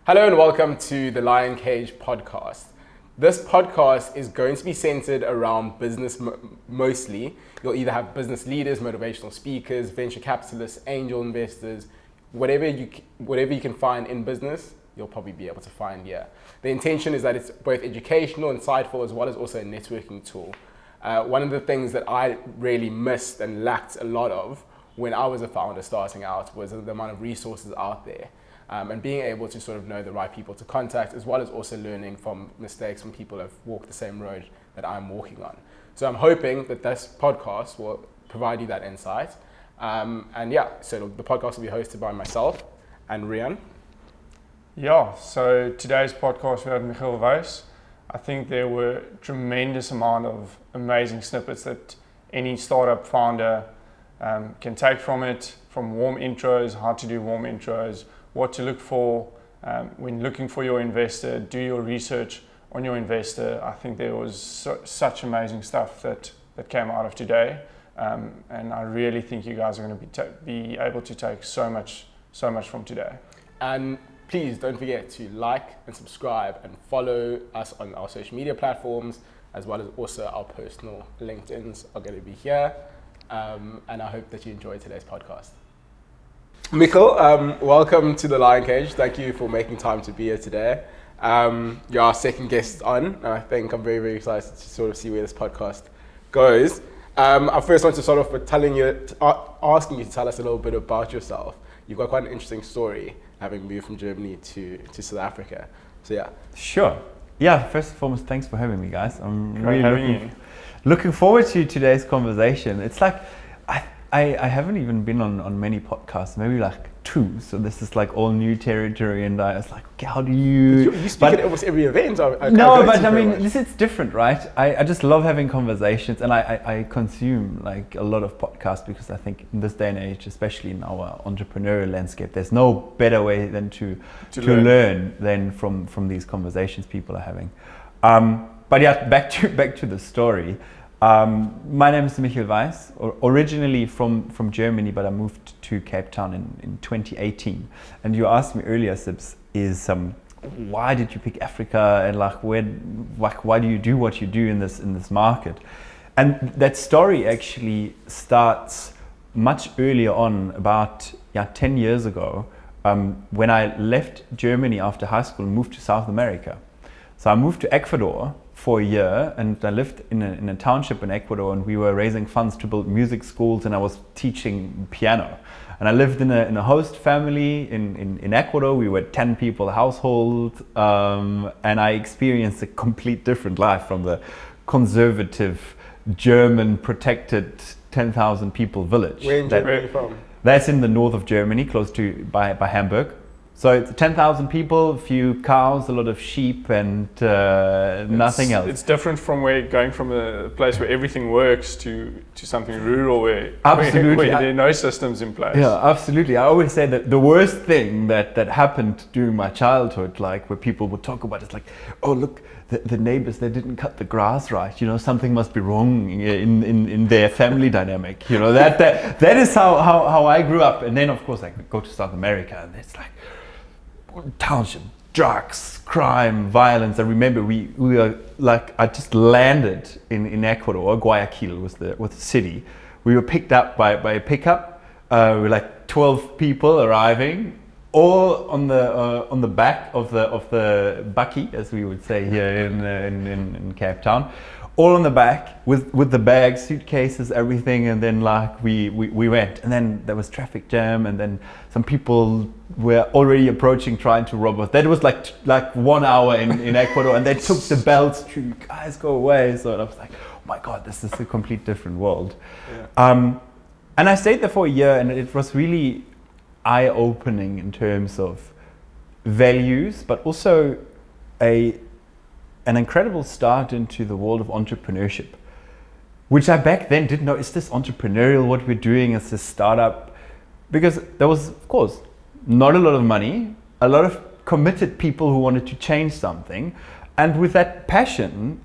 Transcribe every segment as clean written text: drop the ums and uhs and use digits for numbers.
Hello and welcome to the Lion Cage podcast. This podcast is going to be centered around business mostly. You'll either have business leaders, motivational speakers, venture capitalists, angel investors, whatever you can find in business, you'll probably be able to find here. The intention is that it's both educational, insightful, as well as also a networking tool. One of the things that I really missed and lacked a lot of when I was a founder starting out was the amount of resources out there. And being able to sort of know the right people to contact, as well as also learning from mistakes from people who have walked the same road that I'm walking on. So I'm hoping that this podcast will provide you that insight. So the podcast will be hosted by myself and Riaan. Yeah, so today's podcast we had Michel Weiss. I think there were tremendous amount of amazing snippets that any startup founder can take from it, from warm intros, how to do warm intros, what to look for when looking for your investor, do your research on your investor. I think there was such amazing stuff that came out of today, and I really think you guys are going to be able to take so much from today. And please don't forget to like and subscribe and follow us on our social media platforms, as well as also our personal LinkedIns are going to be here. And I hope that you enjoyed today's podcast. Michel, welcome to the Lion Cage. Thank you for making time to be here today. You're our second guest on, and I think I'm very, very excited to sort of see where this podcast goes. I first want to start off with asking you to tell us a little bit about yourself. You've got quite an interesting story, having moved from Germany to South Africa. So yeah. Sure. Yeah, first and foremost, thanks for having me, guys. I'm Great really looking forward to today's conversation. It's like, I haven't even been on many podcasts, maybe like 2. So this is like all new territory, and I was like, okay, how do you... You speak at almost every event. This is different, right? I just love having conversations, and I consume like a lot of podcasts because I think in this day and age, especially in our entrepreneurial landscape, there's no better way than to learn than from these conversations people are having. But yeah, back to the story. My name is Michel Weiss, originally from Germany, but I moved to Cape Town in 2018. And you asked me earlier, Sibs, why did you pick Africa, and why do you do what you do in this market? And that story actually starts much earlier on, about 10 years ago, when I left Germany after high school and moved to South America. So I moved to Ecuador for a year, and I lived in a township in Ecuador, and we were raising funds to build music schools, and I was teaching piano. And I lived in a host family in Ecuador. We were 10 people household, and I experienced a complete different life from the conservative German protected 10,000 people village. Where in Germany are you from? That's in the north of Germany, close to by Hamburg. So it's 10,000 people, a few cows, a lot of sheep, and nothing else. It's different from going from a place where everything works to something rural where Absolutely. where there are no systems in place. Yeah, absolutely. I always say that the worst thing that happened during my childhood, like where people would talk about, it's like, oh look, the neighbors, they didn't cut the grass right. Something must be wrong in their family dynamic. That is how I grew up. And then of course I go to South America, and it's like township, drugs, crime, violence. I remember we were like, I just landed in Ecuador. Guayaquil was the city. We were picked up by a pickup. We were like 12 people arriving, all on the back of the bakkie, as we would say here in Cape Town. All on the back with the bags, suitcases, everything, and then like we went, and then there was traffic jam, and then some people were already approaching, trying to rob us. That was like 1 hour in Ecuador, and they took the belts to, guys, go away. So I was like, oh my God, this is a complete different world. Yeah. And I stayed there for a year, and it was really eye-opening in terms of values, but also an incredible start into the world of entrepreneurship, which I back then didn't know, is this entrepreneurial, what we're doing as a startup? Because there was, of course, not a lot of money, a lot of committed people who wanted to change something. And with that passion,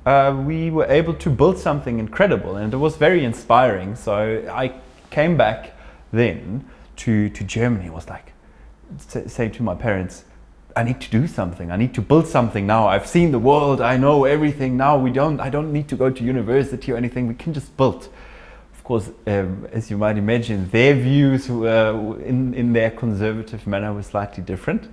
we were able to build something incredible, and it was very inspiring. So I came back then to Germany. It was like, say to my parents, I need to do something. I need to build something now. I've seen the world. I know everything now. I don't need to go to university or anything. We can just build. Of course, as you might imagine, their views were in their conservative manner were slightly different.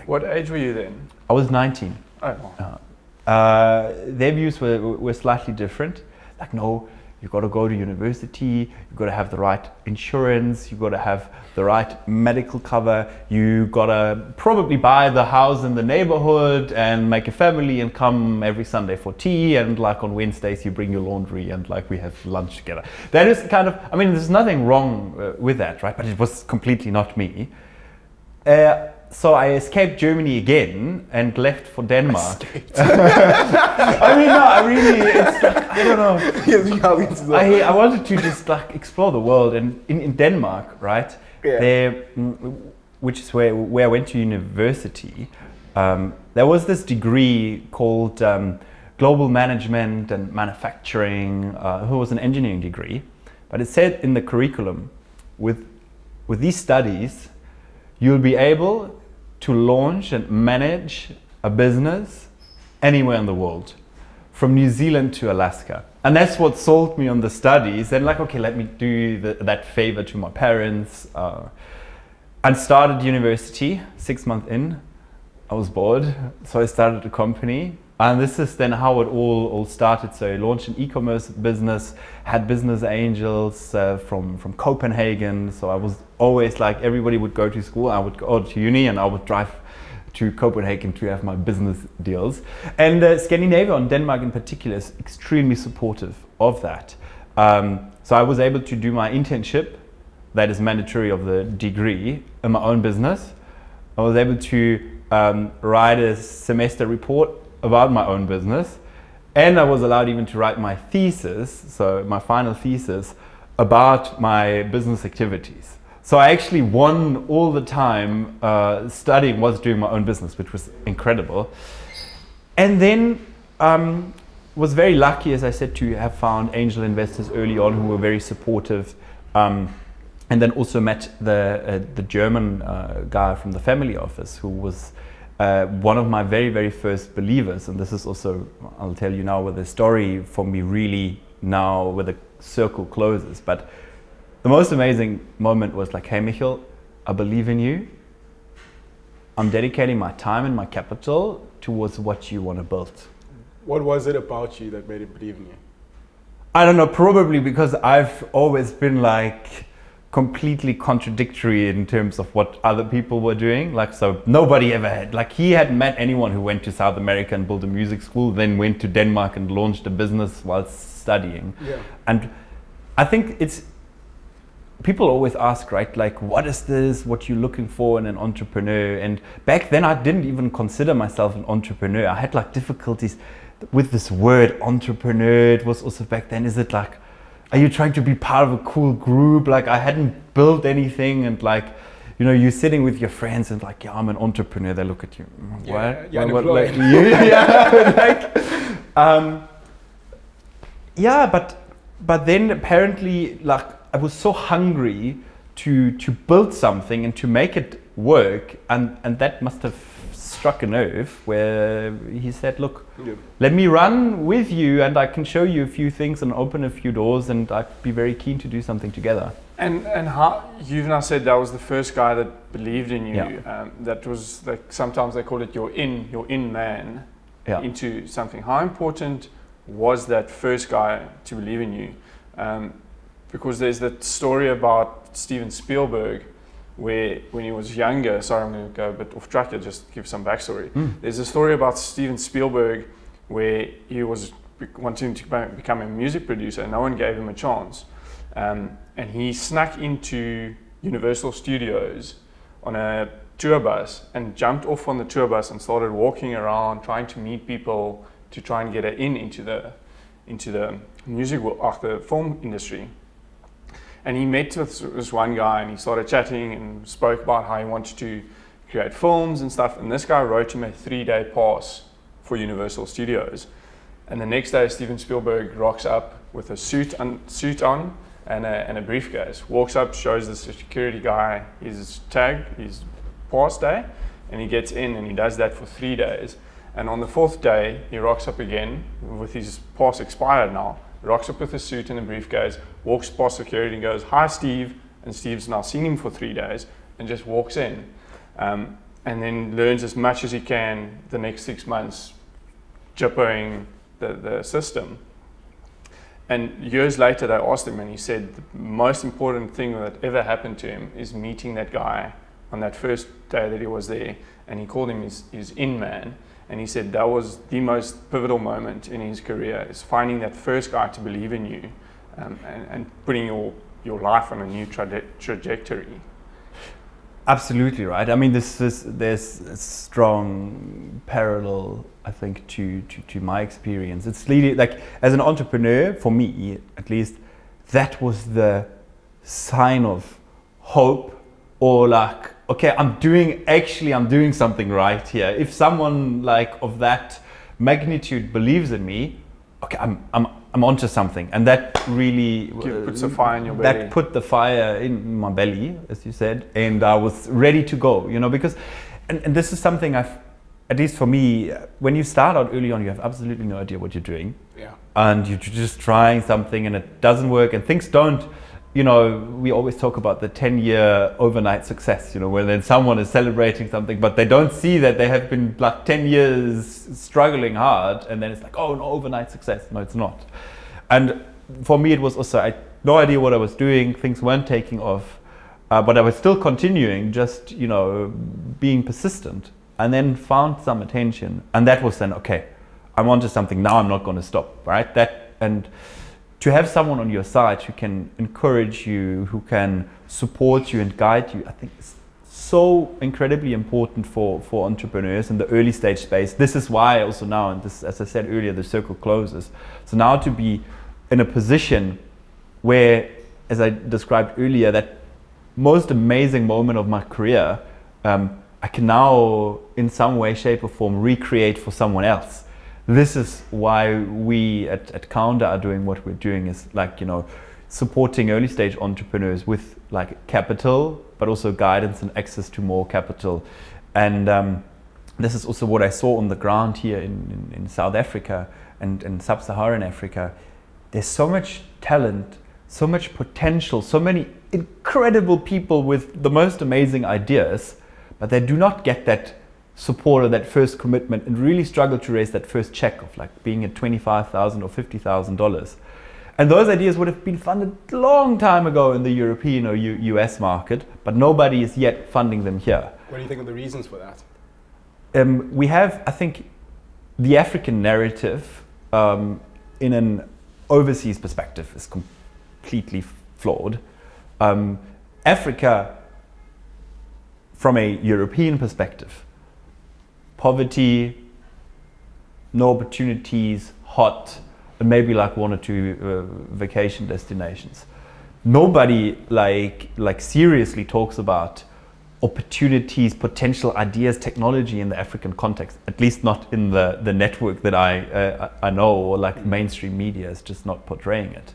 What age were you then? I was 19. Oh, wow. Their views were slightly different. Like, no, you got to go to university, you got to have the right insurance, you got to have the right medical cover, you got to probably buy the house in the neighborhood and make a family and come every Sunday for tea, and like on Wednesdays you bring your laundry and like we have lunch together. That is kind of, I mean, there's nothing wrong with that, right? But it was completely not me. So I escaped Germany again and left for Denmark. I mean, no, I really, it's like, I don't know. I wanted to just like explore the world, and in Denmark, right? Yeah. There, which is where I went to university. There was this degree called Global Management and Manufacturing, who was an engineering degree, but it said in the curriculum, with these studies, you'll be able to launch and manage a business anywhere in the world, from New Zealand to Alaska. And that's what sold me on the studies. And like, okay, let me do that favor to my parents. And started university. 6 months in, I was bored, so I started a company. And this is then how it all started. So I launched an e-commerce business, had business angels from Copenhagen. So I was always like, everybody would go to school, I would go to uni, and I would drive to Copenhagen to have my business deals. And Scandinavia, and Denmark in particular, is extremely supportive of that. So I was able to do my internship, that is mandatory of the degree, in my own business. I was able to write a semester report about my own business, and I was allowed even to write my thesis, so my final thesis, about my business activities. So I actually won all the time studying was doing my own business, which was incredible. And then was very lucky, as I said, to have found angel investors early on who were very supportive, and then also met the German guy from the family office who was one of my very, very first believers. And this is also, I'll tell you now, where the story for me really now, where the circle closes. But the most amazing moment was like, hey Michel, I believe in you. I'm dedicating my time and my capital towards what you want to build. What was it about you that made him believe in you? I don't know, probably because I've always been like completely contradictory in terms of what other people were doing. Like, so nobody ever had, like, he hadn't met anyone who went to South America and built a music school, then went to Denmark and launched a business while studying. Yeah. And I think it's, people always ask, right, like, what is this, what you're looking for in an entrepreneur? And back then I didn't even consider myself an entrepreneur. I had like difficulties with this word entrepreneur. It was also back then, is it like, are you trying to be part of a cool group? Like, I hadn't built anything, and like, you know, you're sitting with your friends and like, yeah, I'm an entrepreneur. They look at you, what? Yeah, what like, yeah, but then apparently, like, I was so hungry to build something and to make it work, and that must have struck a nerve where he said, look, let me run with you and I can show you a few things and open a few doors, and I'd be very keen to do something together. And how you've now said that was the first guy that believed in you. Yeah. That was like, sometimes they call it your in man, Yeah. into something. How important was that first guy to believe in you? Because there's that story about Steven Spielberg, where when he was younger, sorry, I'm going to go a bit off track here, just give some backstory. There's a story about Steven Spielberg where he was wanting to become a music producer and no one gave him a chance. And he snuck into Universal Studios on a tour bus and jumped off on the tour bus and started walking around trying to meet people to try and get into the music world, the film industry. And he met with this one guy and he started chatting and spoke about how he wanted to create films and stuff. And this guy wrote him a 3-day pass for Universal Studios. And the next day, Steven Spielberg rocks up with a suit on and a briefcase. Walks up, shows the security guy his tag, his pass day, And he gets in and he does that for 3 days. And on the 4th day, he rocks up again with his pass expired now. Rocks up with a suit and a briefcase, walks past security and goes, "Hi, Steve." And Steve's now seen him for 3 days and just walks in. And then learns as much as he can the next 6 months, jippoing the system. And years later, they asked him, and he said the most important thing that ever happened to him is meeting that guy on that first day that he was there. And he called him his in-man. And he said that was the most pivotal moment in his career, is finding that first guy to believe in you, and putting your life on a new trajectory. Absolutely right. I mean, there's a strong parallel, I think, to my experience. It's really like, as an entrepreneur, for me at least, that was the sign of hope, or like, okay, I'm doing something right here. If someone like of that magnitude believes in me, okay, I'm onto something. And that really puts a fire in your belly. That put the fire in my belly, as you said, and I was ready to go, because, and this is something at least for me, when you start out early on, you have absolutely no idea what you're doing. Yeah. And you're just trying something and it doesn't work and things don't, we always talk about the 10-year overnight success, where then someone is celebrating something, but they don't see that they have been like 10 years struggling hard, and then it's like, oh, no, overnight success. No, it's not. And for me, it was also, I had no idea what I was doing. Things weren't taking off, but I was still continuing, just, being persistent, and then found some attention. And that was then, okay, I'm onto something. Now I'm not going to stop, right? And to have someone on your side who can encourage you, who can support you and guide you, I think is so incredibly important for entrepreneurs in the early stage space. This is why also now, and this, as I said earlier, the circle closes. So now to be in a position where, as I described earlier, that most amazing moment of my career, I can now in some way, shape or form recreate for someone else. This is why we at Counder are doing what we're doing, is like, supporting early stage entrepreneurs with like capital, but also guidance and access to more capital. And this is also what I saw on the ground here in South Africa and sub-Saharan Africa. There's so much talent, so much potential, so many incredible people with the most amazing ideas, but they do not get that support or that first commitment, and really struggle to raise that first check of like being at $25,000 or $50,000. And those ideas would have been funded a long time ago in the European or US market, but nobody is yet funding them here. What do you think are the reasons for that? We have, I think, the African narrative in an overseas perspective is completely flawed. Africa, from a European perspective, poverty, no opportunities, hot, and maybe like 1 or 2 vacation destinations. Nobody like seriously talks about opportunities, potential ideas, technology in the African context, at least not in the network that I know, or like mainstream media is just not portraying it.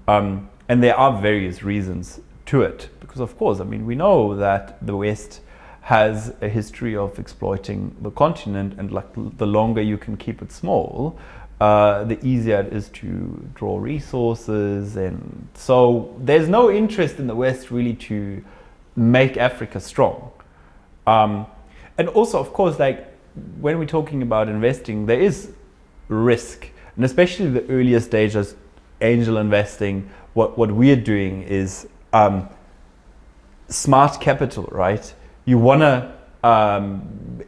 And there are various reasons to it, because of course, I mean, we know that the West has a history of exploiting the continent, and like the longer you can keep it small, the easier it is to draw resources. And so there's no interest in the West really to make Africa strong. And also, of course, like when we're talking about investing, there is risk, and especially the earlier stages, angel investing. What we're doing is smart capital, right? You want to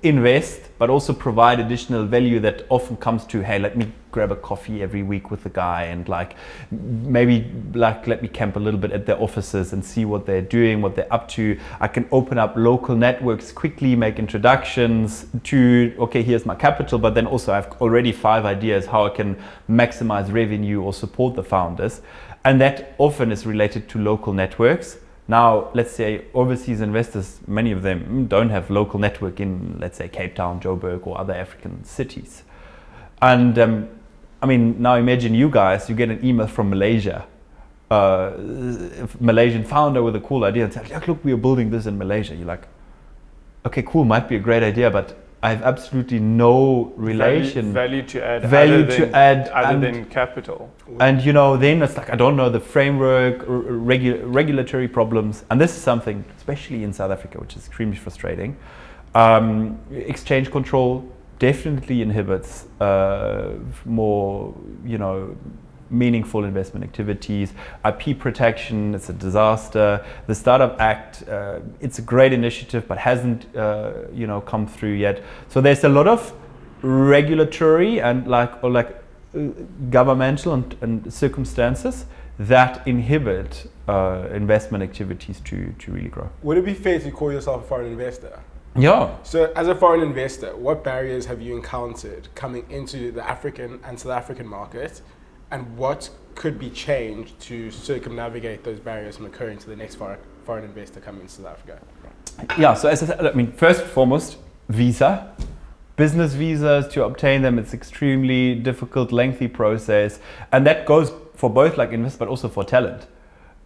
invest, but also provide additional value that often comes to, hey, let me grab a coffee every week with the guy, and like maybe like let me camp a little bit at their offices and see what they're doing, what they're up to. I can open up local networks quickly, make introductions to, okay, here's my capital, but then also I've already 5 ideas how I can maximize revenue or support the founders. And that often is related to local networks. Now, let's say overseas investors, many of them don't have local network in, let's say, Cape Town, Joburg, or other African cities. And I mean, now imagine you guys, you get an email from Malaysia, Malaysian founder with a cool idea, and say, look, we are building this in Malaysia. You're like, okay, cool, might be a great idea, but I have absolutely no relation. Value to add. Other than capital. And then it's like, I don't know the framework, regulatory problems. And this is something, especially in South Africa, which is extremely frustrating. Exchange control definitely inhibits more, meaningful investment activities. IP protection, it's a disaster. The Startup Act, it's a great initiative, but hasn't, come through yet. So there's a lot of regulatory and governmental and circumstances that inhibit investment activities to really grow. Would it be fair to call yourself a foreign investor? Yeah. So as a foreign investor, what barriers have you encountered coming into the African and South African market? And what could be changed to circumnavigate those barriers from occurring to the next foreign investor coming into South Africa? Yeah, so as I said, first and foremost, visa. Business visas, to obtain them, it's extremely difficult, lengthy process. And that goes for both investors, but also for talent.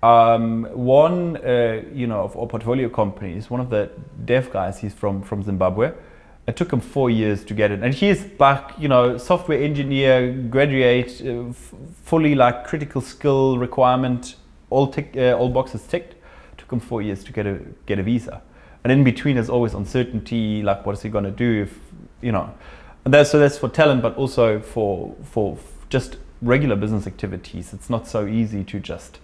One, of our portfolio companies, one of the dev guys, he's from Zimbabwe. It took him 4 years to get it, and he's software engineer, graduate, fully critical skill requirement, all boxes ticked. Took him 4 years to get a visa, and in between there's always uncertainty, what is he going to do if And that's for talent, but also for just regular business activities. It's not so easy to just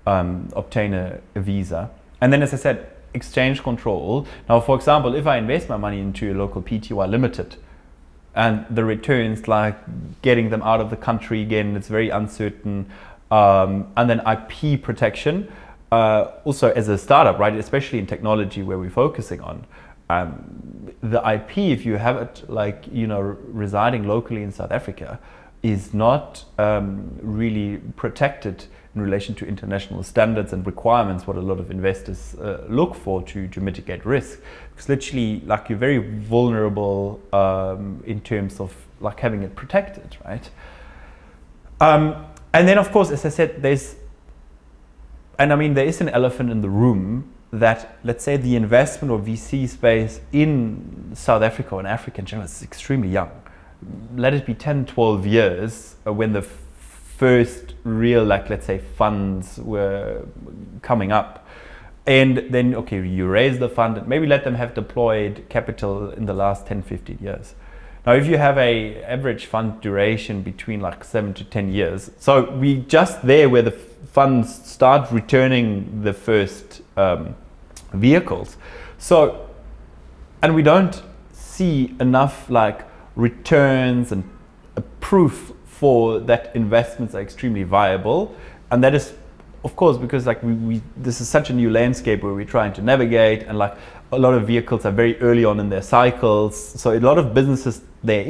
obtain a visa, and then as I said, exchange control. Now, for example, if I invest my money into a local Pty Limited and the returns, getting them out of the country again, it's very uncertain. And then IP protection, also as a startup, right, especially in technology where we're focusing on, the IP, if you have it residing locally in South Africa, is not really protected in relation to international standards and requirements, what a lot of investors look for to mitigate risk. Because literally, you're very vulnerable in terms of having it protected, right? And then, of course, as I said, there is an elephant in the room that, let's say, the investment or VC space in South Africa or in Africa in general is extremely young. Let it be 10, 12 years when the first real, let's say, funds were coming up. And then, okay, you raise the fund and maybe let them have deployed capital in the last 10, 15 years. Now, if you have a average fund duration between 7 to 10 years, so we just there where the funds start returning the first vehicles. So, and we don't see enough returns and a proof for that investments are extremely viable, and that is, of course, because this is such a new landscape where we're trying to navigate, and a lot of vehicles are very early on in their cycles. So a lot of businesses, they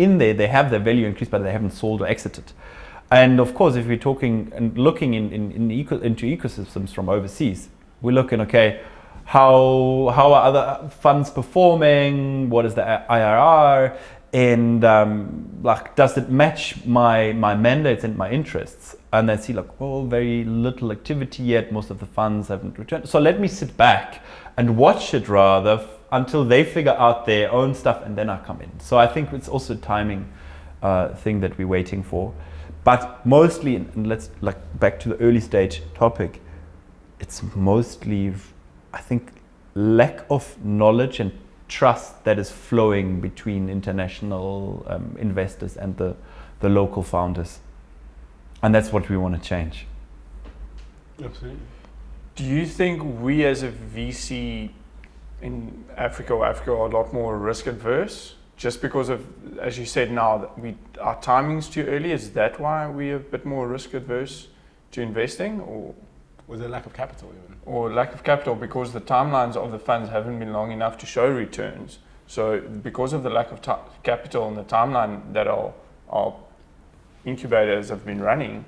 have their value increased, but they haven't sold or exited. And of course, if we're talking and looking into ecosystems from overseas, we're looking, okay, how are other funds performing? What is the IRR? And does it match my mandates and my interests? And I see very little activity yet. Most of the funds haven't returned. So let me sit back and watch it rather until they figure out their own stuff, and then I come in. So I think it's also a timing thing that we're waiting for. But mostly, and let's back to the early stage topic, it's mostly, I think, lack of knowledge and trust that is flowing between international investors and the local founders. And that's what we want to change. Absolutely. Do you think we as a VC in Africa are a lot more risk adverse? Just because of, as you said now, that our timing's too early? Is that why we're a bit more risk adverse to investing? Or was there lack of capital even? Or lack of capital because the timelines of the funds haven't been long enough to show returns. So because of the lack of capital and the timeline that our incubators have been running,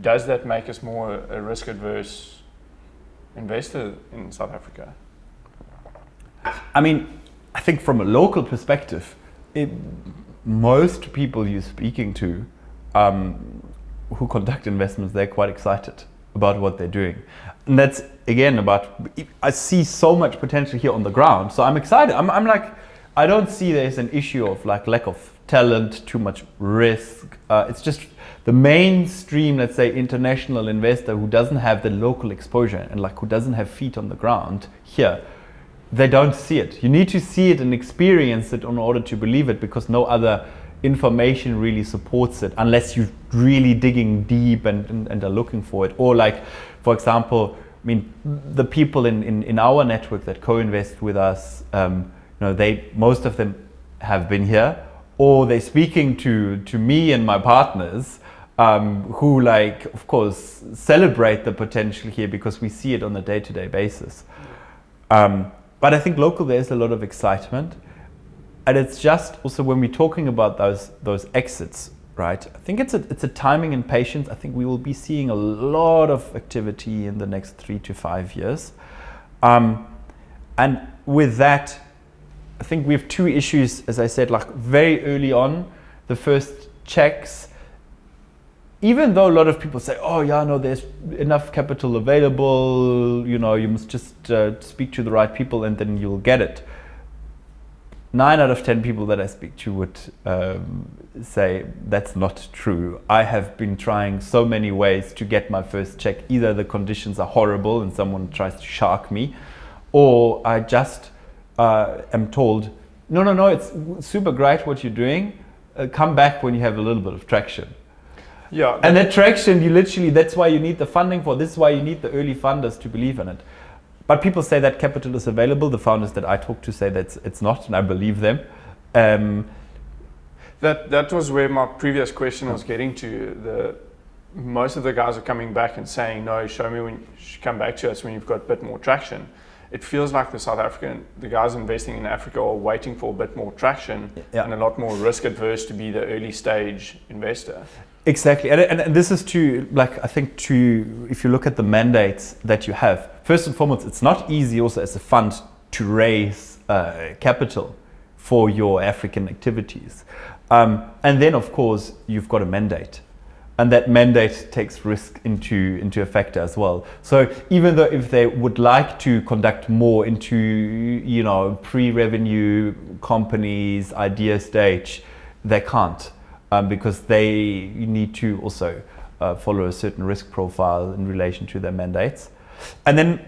does that make us more a risk-adverse investor in South Africa? I think from a local perspective, most people you're speaking to who conduct investments, they're quite excited. about what they're doing. And that's again I see so much potential here on the ground. So I'm excited. I'm like, I don't see there's an issue of like lack of talent, too much risk. It's just the mainstream, let's say, international investor who doesn't have the local exposure and like who doesn't have feet on the ground here, they don't see it. You need to see it and experience it in order to believe it, because no other information really supports it unless you're really digging deep and are looking for it. Or like, for example, I mean, the people in our network that co-invest with us, most of them have been here, or they're speaking to me and my partners, who like, of course, celebrate the potential here because we see it on a day-to-day basis. But I think local, there's a lot of excitement. And it's just also when we're talking about those exits, right? I think it's a timing and patience. I think we will be seeing a lot of activity in the next 3 to 5 years. And with that, I think we have two issues, as I said, like very early on, the first checks, even though a lot of people say, oh yeah, no, there's enough capital available, you must just speak to the right people and then you'll get it. 9 out of 10 people that I speak to would say that's not true. I have been trying so many ways to get my first check. Either the conditions are horrible and someone tries to shark me, or I just am told, no, it's super great what you're doing. Come back when you have a little bit of traction. Yeah. And that traction, that's why you need the funding for. This is why you need the early funders to believe in it. But people say that capital is available. The founders that I talk to say that it's not, and I believe them. That was where my previous question was getting to. Most of the guys are coming back and saying, no, show me when you come back to us when you've got a bit more traction. It feels like the guys investing in Africa are waiting for a bit more traction and a lot more risk adverse to be the early stage investor. Exactly, and this is if you look at the mandates that you have, first and foremost, it's not easy also as a fund to raise capital for your African activities. And then, of course, you've got a mandate. And that mandate takes risk into a factor as well. So even though if they would like to conduct more into, pre-revenue companies, idea stage, they can't. Because they need to also follow a certain risk profile in relation to their mandates. And then,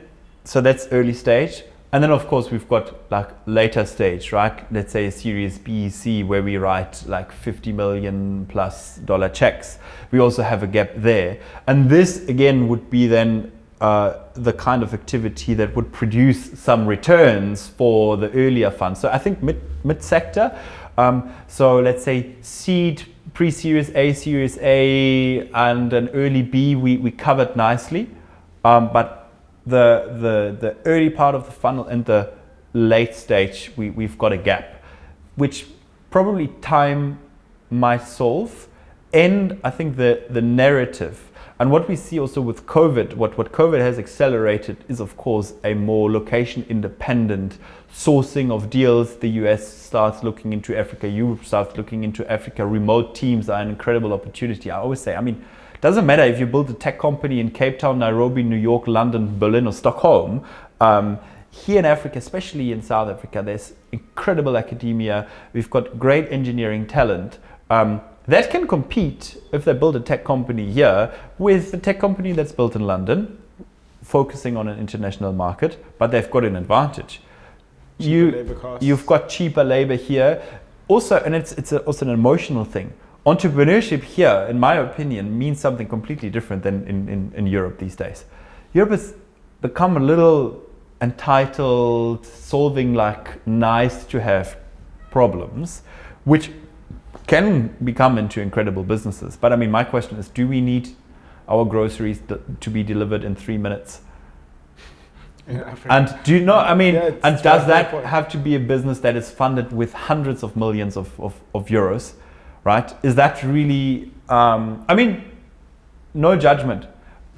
so that's early stage. And then of course we've got like later stage, right? Let's say a Series B, C, where we write like $50 million plus checks. We also have a gap there. And this again would be then the kind of activity that would produce some returns for the earlier funds. So I think mid-sector, so let's say seed, pre-Series A, Series A, and an early B, we covered nicely. But the early part of the funnel and the late stage, we've got a gap, which probably time might solve. And I think the narrative, and what we see also with COVID, what COVID has accelerated is, of course, a more location-independent sourcing of deals. The US starts looking into Africa, Europe starts looking into Africa. Remote teams are an incredible opportunity. I always say, it doesn't matter if you build a tech company in Cape Town, Nairobi, New York, London, Berlin, or Stockholm. Here in Africa, especially in South Africa, there's incredible academia. We've got great engineering talent. That can compete if they build a tech company here with the tech company that's built in London, focusing on an international market, but they've got an advantage. You've got cheaper labor here. Also, and it's also an emotional thing. Entrepreneurship here, in my opinion, means something completely different than in Europe these days. Europe has become a little entitled, solving like nice to have problems, which can become into incredible businesses. But my question is, do we need our groceries to be delivered in 3 minutes? And do you know, and does that have to be a business that is funded with hundreds of millions of euros, right? Is that really, no judgment,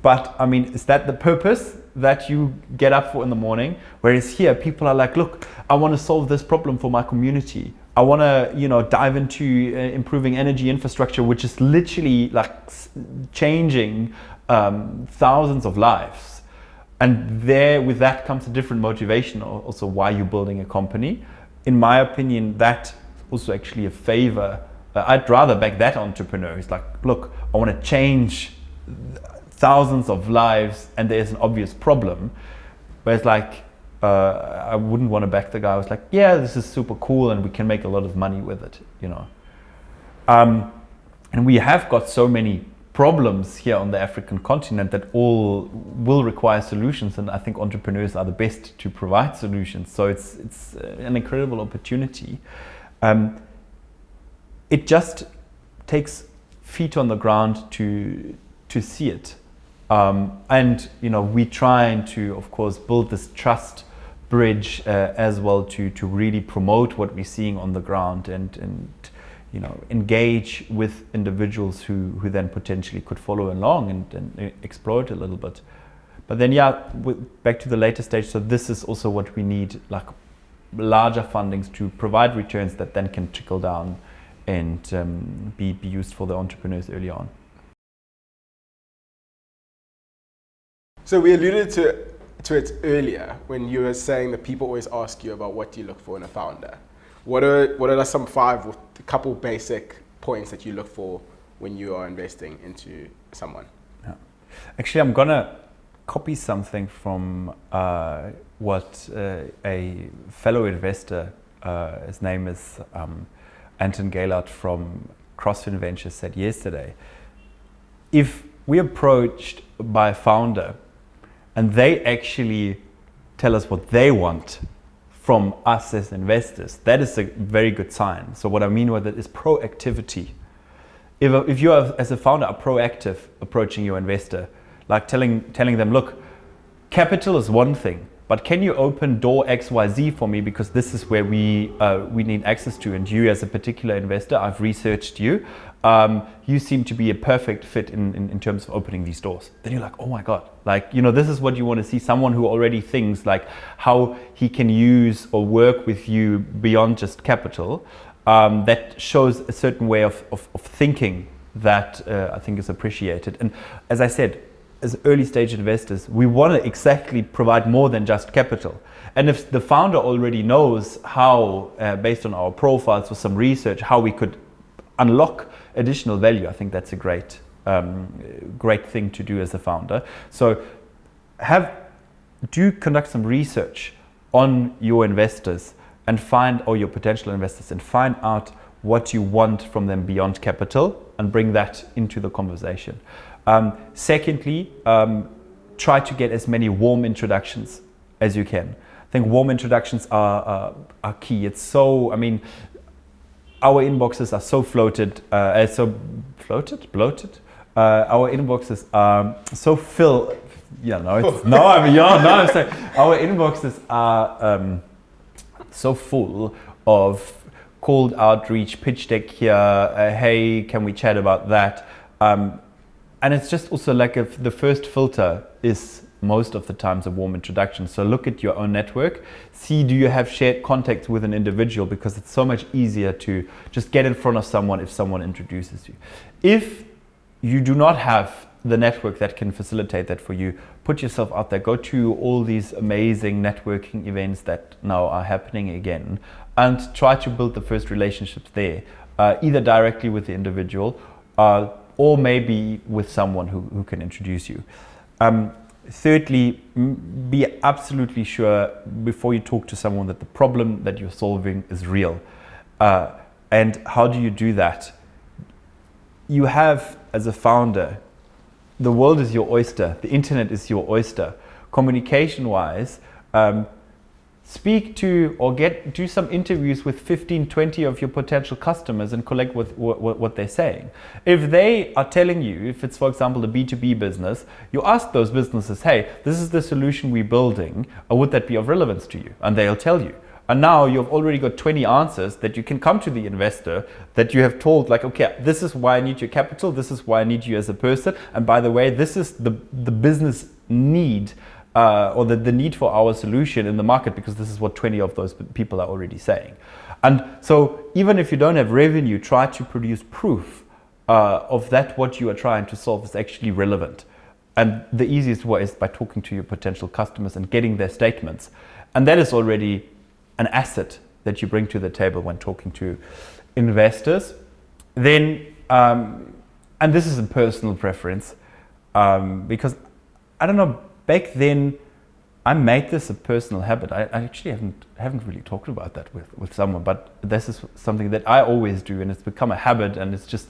but is that the purpose that you get up for in the morning? Whereas here, people are like, look, I want to solve this problem for my community. I want to, dive into improving energy infrastructure, which is literally like changing thousands of lives. And with that comes a different motivation also why you're building a company. In my opinion, that also actually a favor. I'd rather back that entrepreneur. It's like, look, I want to change thousands of lives and there's an obvious problem. But it's like, I wouldn't want to back the guy who's like, yeah, this is super cool and we can make a lot of money with it, you know. And we have got so many problems here on the African continent that all will require solutions, and I think entrepreneurs are the best to provide solutions. So it's an incredible opportunity. It just takes feet on the ground to see it. And you know, we're trying to, of course, build this trust bridge as well to really promote what we're seeing on the ground and you know, engage with individuals who then potentially could follow along and explore it a little bit. But then, yeah, back to the later stage. So this is also what we need, like larger fundings to provide returns that then can trickle down and be used for the entrepreneurs early on. So we alluded to it earlier when you were saying that people always ask you about what do you look for in a founder. What are some 5 or a couple basic points that you look for when you are investing into someone? Yeah. Actually, I'm gonna copy something from what a fellow investor, his name is Anton Gaylard from CrossFin Ventures, said yesterday. If we're approached by a founder and they actually tell us what they want from us as investors, that is a very good sign. So what I mean with it is proactivity. If you are, as a founder, are proactive approaching your investor, like telling them, look, capital is one thing, but can you open door XYZ for me, because this is where we need access to, and you as a particular investor, I've researched you, you seem to be a perfect fit in terms of opening these doors. Then you're like, oh my God, like, you know, this is what you want to see, someone who already thinks like how he can use or work with you beyond just capital. That shows a certain way of thinking that I think is appreciated. And as I said, as early stage investors, we want to exactly provide more than just capital. And if the founder already knows how, based on our profiles or some research, how we could unlock additional value, I think that's a great thing to do as a founder. So do conduct some research on your investors and your potential investors, and find out what you want from them beyond capital and bring that into the conversation. Secondly, try to get as many warm introductions as you can. I think warm introductions are key. It's so, I mean, our inboxes are so bloated. Our inboxes are so filled. Yeah, I'm saying our inboxes are so full of cold outreach, pitch deck here. Hey, can we chat about that? And it's just also like the first filter is most of the times a warm introduction. So look at your own network, see, do you have shared contacts with an individual, because it's so much easier to just get in front of someone if someone introduces you. If you do not have the network that can facilitate that for you, put yourself out there, go to all these amazing networking events that now are happening again, and try to build the first relationships there, either directly with the individual, or maybe with someone who can introduce you. Thirdly, be absolutely sure before you talk to someone that the problem that you're solving is real. And how do you do that? You have, as a founder, the world is your oyster, the internet is your oyster. Communication-wise, speak to or do some interviews with 15, 20 of your potential customers and collect what they're saying. If they are telling you, if it's, for example, a B2B business, you ask those businesses, hey, this is the solution we're building, or would that be of relevance to you? And they'll tell you. And now you've already got 20 answers that you can come to the investor that you have told, like, okay, this is why I need your capital, this is why I need you as a person, and by the way, this is the business need, or the need for our solution in the market, because this is what 20 of those people are already saying. And so even if you don't have revenue, try to produce proof of that what you are trying to solve is actually relevant. And the easiest way is by talking to your potential customers and getting their statements. And that is already an asset that you bring to the table when talking to investors. Then, and this is a personal preference, because I don't know, back then I made this a personal habit. I actually haven't really talked about that with someone, but this is something that I always do, and it's become a habit, and it's just,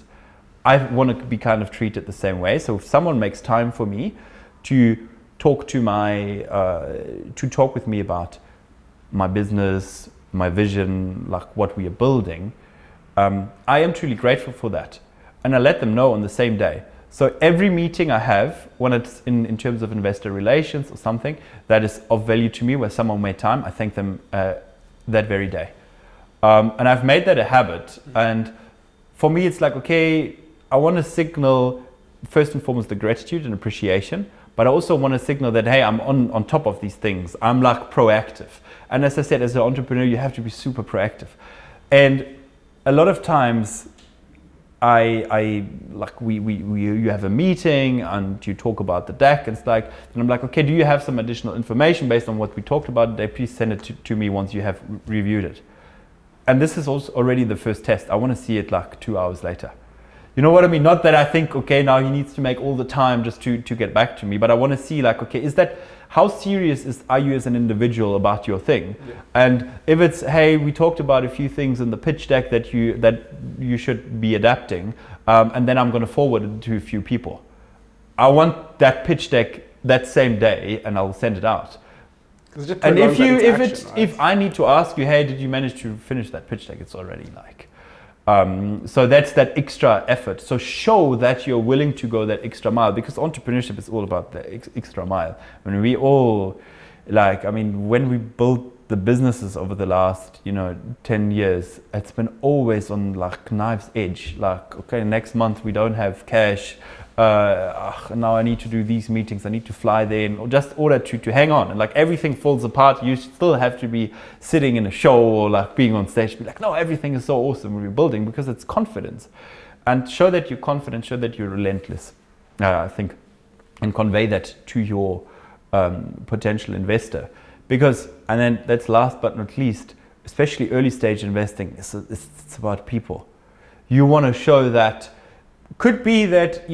I want to be kind of treated the same way. So if someone makes time for me to talk to talk with me about my business, my vision, like what we are building, I am truly grateful for that. And I let them know on the same day. So every meeting I have, when it's in terms of investor relations or something that is of value to me, where someone made time, I thank them that very day. And I've made that a habit. And for me, it's like, okay, I want to signal first and foremost the gratitude and appreciation, but I also want to signal that, hey, I'm on top of these things. I'm like proactive. And as I said, as an entrepreneur, you have to be super proactive. And a lot of times, you have a meeting and you talk about the deck, and it's like, and I'm like, okay, do you have some additional information based on what we talked about today? Please send it to me once you have reviewed it. And this is also already the first test. I want to see it like 2 hours later. You know what I mean? Not that I think, okay, now he needs to make all the time just to get back to me, but I want to see like, okay, how serious are you as an individual about your thing? Yeah. And if it's, hey, we talked about a few things in the pitch deck that you should be adapting, and then I'm going to forward it to a few people. I want that pitch deck that same day, and I'll send it out. And if I need to ask you, hey, did you manage to finish that pitch deck? It's already like. So that's that extra effort. So show that you're willing to go that extra mile, because entrepreneurship is all about the extra mile. I mean, we all when we built the businesses over the last, 10 years, it's been always on like knife's edge. Like, okay, next month we don't have cash. Now I need to do these meetings, I need to fly there, or just order to hang on, and like everything falls apart. You still have to be sitting in a show or like being on stage, be like, no, everything is so awesome when we're building, because it's confidence. And show that you're confident, show that you're relentless, I think, and convey that to your potential investor. Because, and then that's last but not least, especially early stage investing, it's about people. You want to show that. Could be that,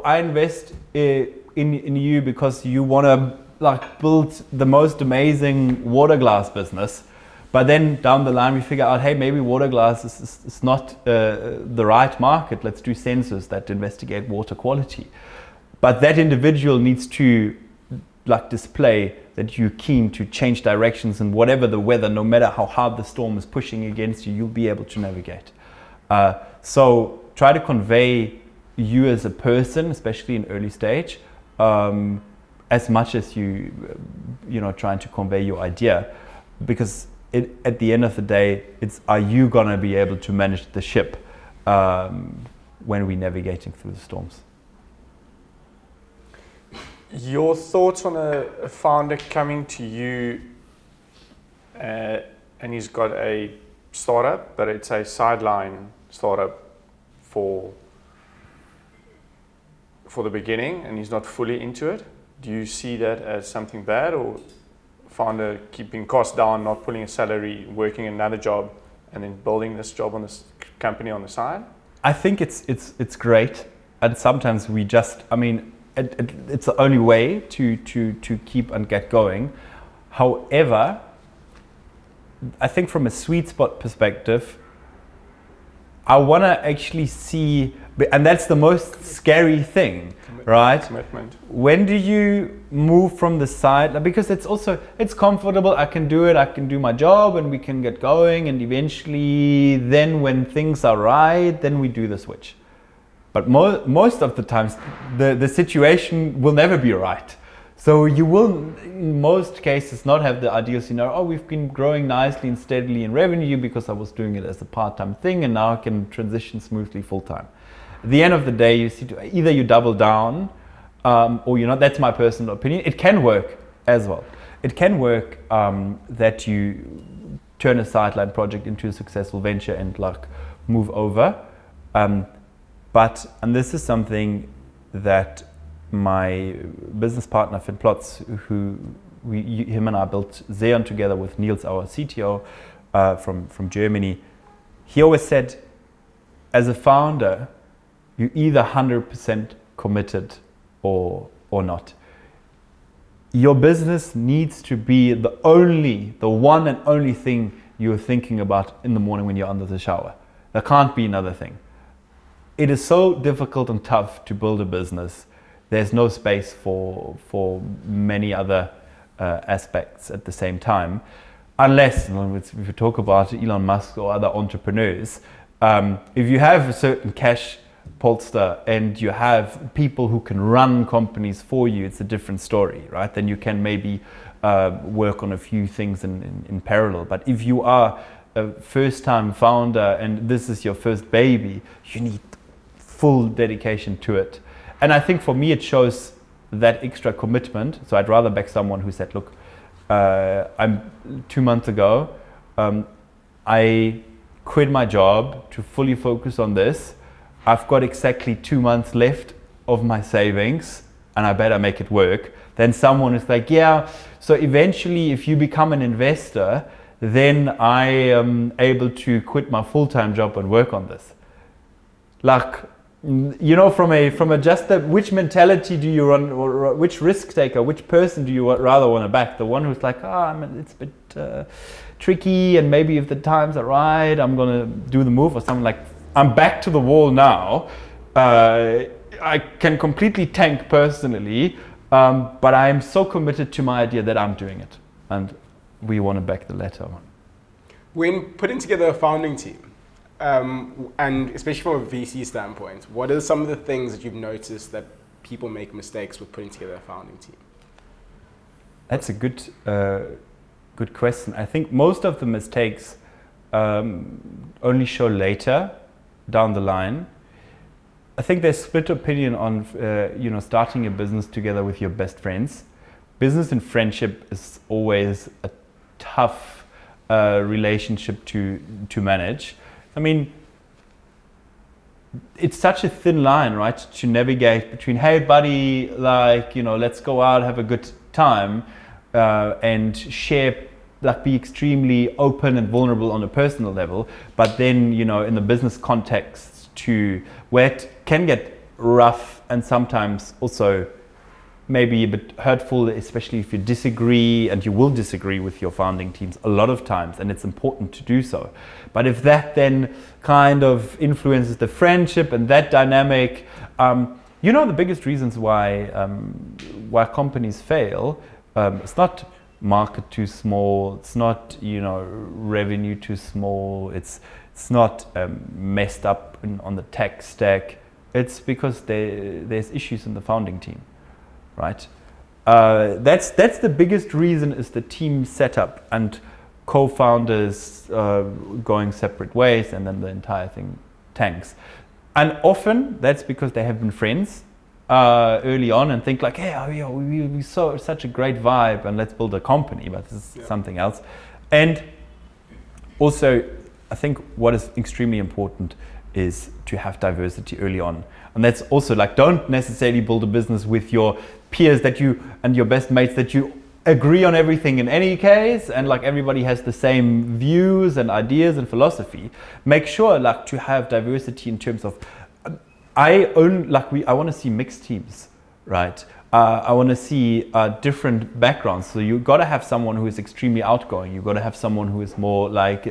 I invest in you because you want to like build the most amazing water glass business, but then down the line we figure out, hey, maybe water glass is not the right market. Let's do sensors that investigate water quality. But that individual needs to like display that you're keen to change directions, and whatever the weather, no matter how hard the storm is pushing against you, you'll be able to navigate. So try to convey you as a person, especially in early stage, as much as trying to convey your idea, because at the end of the day, it's, are you gonna be able to manage the ship when we're navigating through the storms? Your thoughts on a founder coming to you and he's got a startup, but it's a sideline startup for the beginning, and he's not fully into it. Do you see that as something bad, or founder keeping costs down, not pulling a salary, working another job, and then building this job on this company on the side? I think it's great, and sometimes we just, it's the only way to keep and get going. However, I think from a sweet spot perspective, I want to actually see, and that's the most scary thing, right? Commitment. When do you move from the side? Because it's comfortable, I can do it, I can do my job, and we can get going, and eventually then when things are right, then we do the switch. But most of the times, the situation will never be right. So you will, in most cases, not have the ideal scenario, oh, we've been growing nicely and steadily in revenue because I was doing it as a part-time thing, and now I can transition smoothly full-time. At the end of the day, you see, either you double down, or that's my personal opinion. It can work as well. It can work that you turn a sideline project into a successful venture and like move over. And this is something that my business partner Finn Plotz, who him and I built Xeon together with Niels, our CTO from Germany. He always said, as a founder, you're either 100% committed or not. Your business needs to be the one and only thing you're thinking about in the morning when you're under the shower. There can't be another thing. It is so difficult and tough to build a business. There's no space for many other aspects at the same time, unless, if you talk about Elon Musk or other entrepreneurs, if you have a certain cash polster and you have people who can run companies for you, it's a different story, right? Then you can maybe work on a few things in parallel. But if you are a first-time founder and this is your first baby, you need full dedication to it. And I think for me it shows that extra commitment. So I'd rather back someone who said, look, 2 months ago, I quit my job to fully focus on this. I've got exactly 2 months left of my savings and I better make it work. Then someone is like, yeah, so eventually if you become an investor, then I am able to quit my full-time job and work on this. Like, you know, from a just which mentality do you run, or which risk taker, which person do you rather want to back? The one who's like, it's a bit tricky, and maybe if the times are right, I'm gonna do the move, or something like, I'm back to the wall now. I can completely tank personally, but I'm so committed to my idea that I'm doing it, and we want to back the latter one. When putting together a founding team, and especially from a VC standpoint, what are some of the things that you've noticed that people make mistakes with putting together a founding team? That's a good question. I think most of the mistakes only show later down the line. I think there's split opinion on starting a business together with your best friends. Business and friendship is always a tough relationship to manage. I mean, it's such a thin line, right, to navigate between, hey buddy, like, let's go out, have a good time, and share, like, be extremely open and vulnerable on a personal level, but then, in the business context where it can get rough and sometimes also maybe a bit hurtful, especially if you disagree, and you will disagree with your founding teams a lot of times, and it's important to do so. But if that then kind of influences the friendship and that dynamic, the biggest reasons why companies fail, it's not market too small, it's not revenue too small, it's not messed up on the tech stack. It's because there's issues in the founding team. Right, that's the biggest reason, is the team setup and co-founders going separate ways, and then the entire thing tanks. And often that's because they have been friends early on and think like, hey, we saw such a great vibe and let's build a company, but this is something else. And also, I think what is extremely important is to have diversity early on. And that's also like, don't necessarily build a business with your peers and your best mates that you agree on everything in any case, and like everybody has the same views and ideas and philosophy. Make sure like to have diversity in terms of, I want to see mixed teams, right? I want to see different backgrounds. So you got to have someone who is extremely outgoing. You got to have someone who is more like,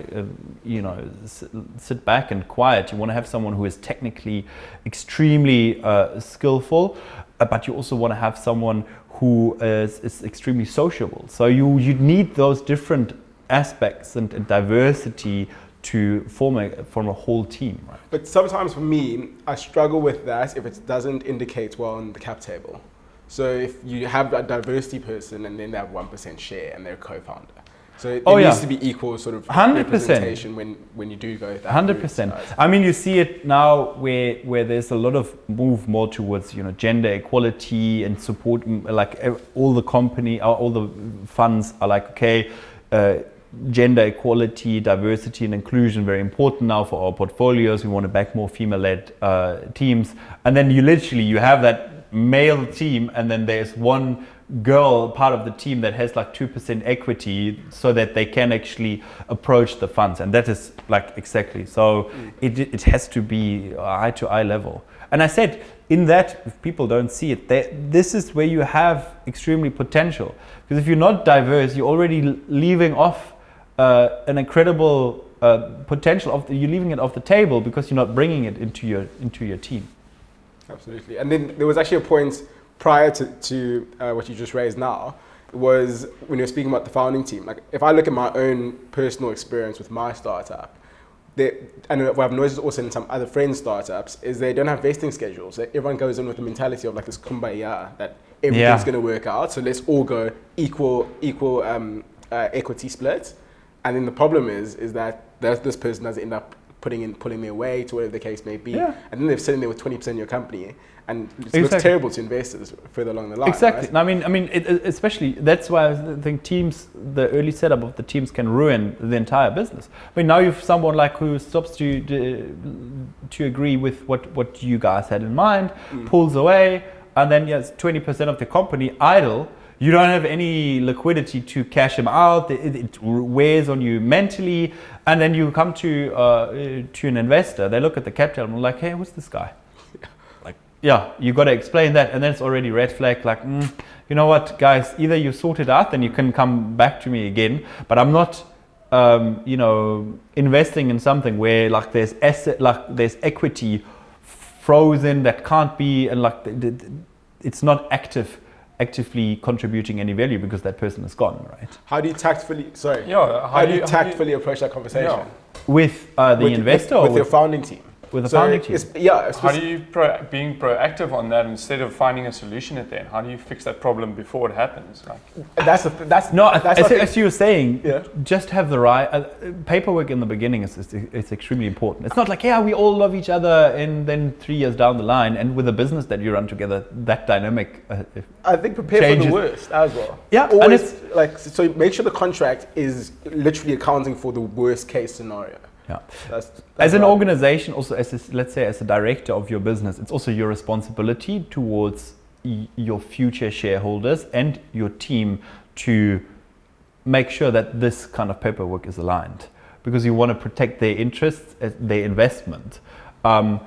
sit back and quiet. You want to have someone who is technically extremely skillful, but you also want to have someone who is extremely sociable. So you need those different aspects and diversity to form a whole team, right? But sometimes for me, I struggle with that if it doesn't indicate well on the cap table. So if you have a diversity person and then they have 1% share and they're a co-founder. So it needs to be equal sort of 100%. Representation when you do go that 100%. I mean, you see it now where there's a lot of move more towards gender equality and support. Like all the funds are like, okay, gender equality, diversity and inclusion, very important now for our portfolios. We want to back more female-led teams. And then you have that male team, and then there's one girl part of the team that has like 2% equity, so that they can actually approach the funds. And that is like exactly. So it has to be eye to eye level. And I said, in that, if people don't see it, this is where you have extremely potential. Because if you're not diverse, you're already leaving off an incredible potential. You're leaving it off the table because you're not bringing it into your team. Absolutely. And then there was actually a point prior to what you just raised now, was when you were speaking about the founding team. Like, if I look at my own personal experience with my startup, and what I've noticed also in some other friends' startups, is they don't have vesting schedules. Everyone goes in with the mentality of like this kumbaya, that everything's going to work out, so let's all go equal equity split. And then the problem is that this person doesn't end up pulling their weight, or whatever the case may be. Yeah. And then they're sitting there with 20% of your company, and it looks terrible to investors further along the line. Exactly. Right? I mean, especially that's why I think the early setup of the teams can ruin the entire business. I mean, now you've someone like who stops to agree with what you guys had in mind, pulls away, and then 20% of the company idle. You don't have any liquidity to cash them out. It wears on you mentally, and then you come to an investor. They look at the capital and are like, "Hey, who's this guy?" Like, you got to explain that, and then it's already red flag. Like, you know what, guys? Either you sort it out, then you can come back to me again. But I'm not, investing in something where like there's there's equity frozen that can't be, and like it's not actively contributing any value because that person is gone, right? How do you tactfully approach that conversation? With the investor with your founding team? With the founding team. How do you being proactive on that instead of finding a solution at the end? How do you fix that problem before it happens? As you were saying, just have the right paperwork in the beginning is extremely important. It's not like we all love each other, and then 3 years down the line, and with a business that you run together, that dynamic. I think prepare for the worst as well. Yeah, always, and it's like, so make sure the contract is literally accounting for the worst case scenario. Yeah. As an organization, also let's say as a director of your business, it's also your responsibility towards your future shareholders and your team to make sure that this kind of paperwork is aligned, because you want to protect their interests, their investment. And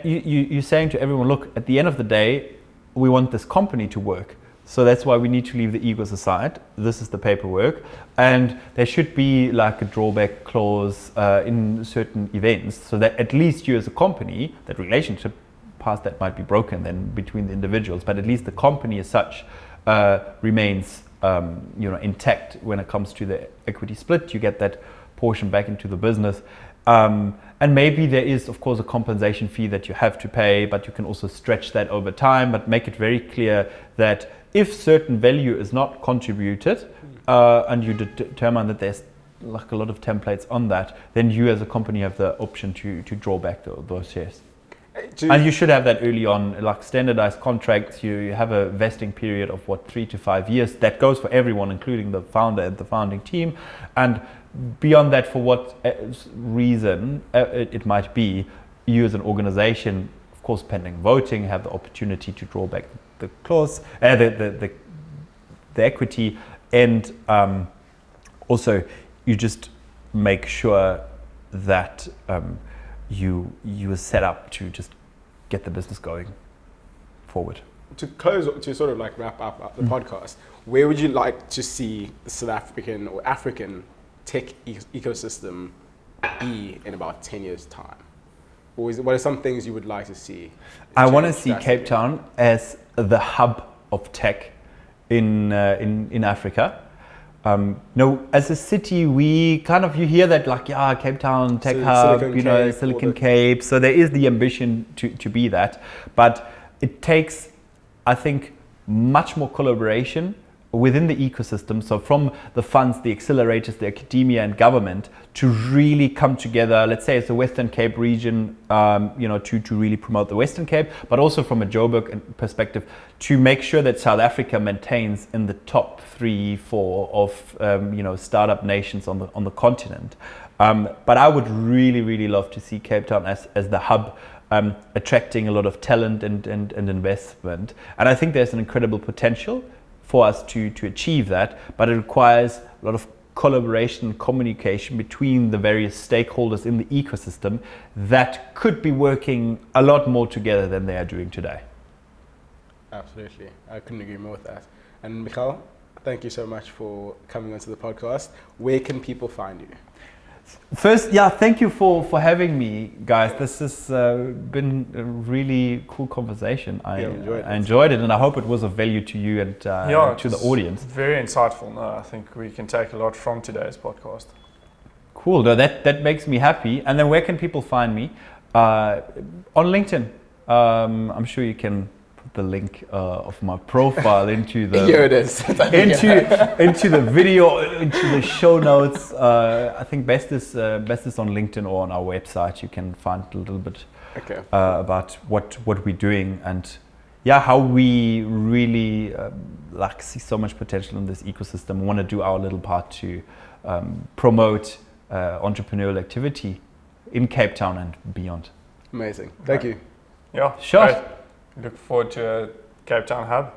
you're saying to everyone, look, at the end of the day, we want this company to work. So that's why we need to leave the egos aside. This is the paperwork. And there should be like a drawback clause in certain events, so that at least you as a company, that relationship past that might be broken then between the individuals, but at least the company as such remains intact when it comes to the equity split. You get that portion back into the business. And maybe there is, of course, a compensation fee that you have to pay, but you can also stretch that over time, but make it very clear that if certain value is not contributed, and you determine that there's like a lot of templates on that, then you as a company have the option to draw back those shares. And you should have that early on, like standardized contracts. You have a vesting period of 3 to 5 years. That goes for everyone, including the founder and the founding team. And beyond that, for what reason it might be, you as an organization, of course, pending voting, have the opportunity to draw back the clause, the equity, and also you just make sure that you are set up to just get the business going forward. To close, to sort of like wrap up the podcast, where would you like to see the South African or African tech ecosystem be in about 10 years' time? Or what are some things you would like to see? I want to see Cape Town as the hub of tech in Africa. As a city, we kind of, you hear that like, Cape Town tech hub, Silicon Cape. So there is the ambition to be that, but it takes, I think, much more collaboration within the ecosystem. So from the funds, the accelerators, the academia and government to really come together, let's say it's the Western Cape region, to really promote the Western Cape, but also from a Joburg perspective to make sure that South Africa maintains in the top 3-4 of, startup nations on the continent. But I would really, really love to see Cape Town as the hub attracting a lot of talent and investment. And I think there's an incredible potential for us to achieve that, but it requires a lot of collaboration and communication between the various stakeholders in the ecosystem that could be working a lot more together than they are doing today. Absolutely. I couldn't agree more with that. And Michel, thank you so much for coming onto the podcast. Where can people find you? First, thank you for having me, guys. This has been a really cool conversation. I enjoyed it, and I hope it was of value to you and to the audience. Very insightful. No, I think we can take a lot from today's podcast. Cool. No, that makes me happy. And then where can people find me? On LinkedIn. I'm sure you can put the link of my profile into the here it is. into the video, into the show notes. I think best is on LinkedIn or on our website. You can find a little bit about what we're doing and how we really see so much potential in this ecosystem. We want to do our little part to promote entrepreneurial activity in Cape Town and beyond. Amazing. Thank you. Yeah, sure. Great. Look forward to a Cape Town hub.